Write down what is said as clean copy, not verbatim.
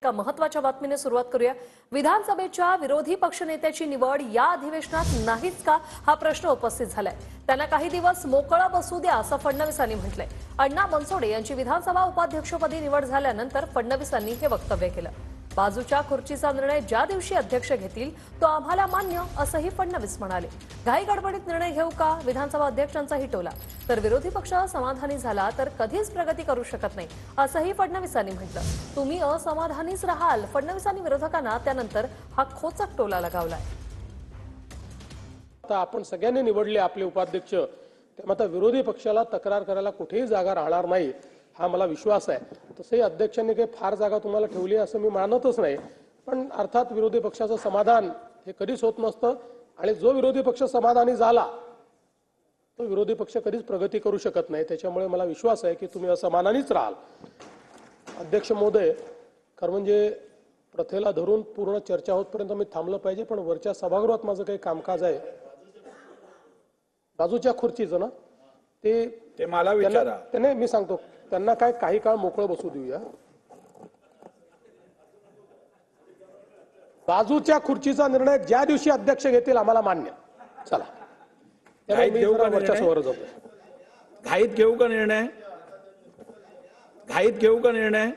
एका महत्त्वाच्या बातमीने सुरुवात करूया। विधानसभेच्या विरोधी पक्षनेत्याची निवड या अधिवेशनात नाहीच का हा प्रश्न उपस्थित झालाय। त्यांना काही दिवस मोकळं बसू द्या असं फडणवीसांनी म्हटलंय। अण्णा बनसोडे यांची विधानसभा उपाध्यक्षपदी निवड झाल्यानंतर फडणवीसांनी हे वक्तव्य केलं। बाजूच्या खुर्चीचा निर्णय ज्या दिवशी अध्यक्ष घेतील तो आम्हाला मान्य असंही फडणवीस म्हणाले। घाई गडबडीत निर्णय घेऊ का विधानसभा अध्यक्षांचाही टोला। तर विरोधी पक्ष समाधानी झाला तर कधीच प्रगती करू शकत नाही असंही फडणवीसांनी म्हटलं। तुम्ही असमाधानीच राहाल फडणवीसांनी विरोधकांना त्यानंतर हा खोचक टोला लगावलाय। आता आपण सगळ्यांनी निवडले आपले उपाध्यक्ष, त्यामुळे आता विरोधी पक्षाला तक्रार करायला कुठेही जागा राहणार नाही हा मला विश्वास आहे। तसंही अध्यक्षांनी काही फार जागा तुम्हाला ठेवली असं मी मानतच नाही, पण अर्थात विरोधी पक्षाचं समाधान हे कधीच होत नसतं आणि जो विरोधी पक्ष समाधानी झाला तो विरोधी पक्ष कधीच प्रगती करू शकत नाही। त्याच्यामुळे मला विश्वास आहे की तुम्ही असमाधानीच राहाल। अध्यक्ष महोदय, खरं म्हणजे प्रथेला धरून पूर्ण चर्चा होतपर्यंत मी थांबलं पाहिजे, पण वरच्या सभागृहात माझं काही कामकाज आहे। बाजूच्या खुर्चीचं ना ते मला विचारा। त्याने मी सांगतो त्यांना काही काळ मोकळं बसू देऊया। बाजूच्या खुर्चीचा निर्णय ज्या दिवशी अध्यक्ष घेतील आम्हाला मान्य। चला घाईत घेऊ का वरच्या समोर जातो। घाईत घेऊ का निर्णय? घाईत घेऊ का निर्णय?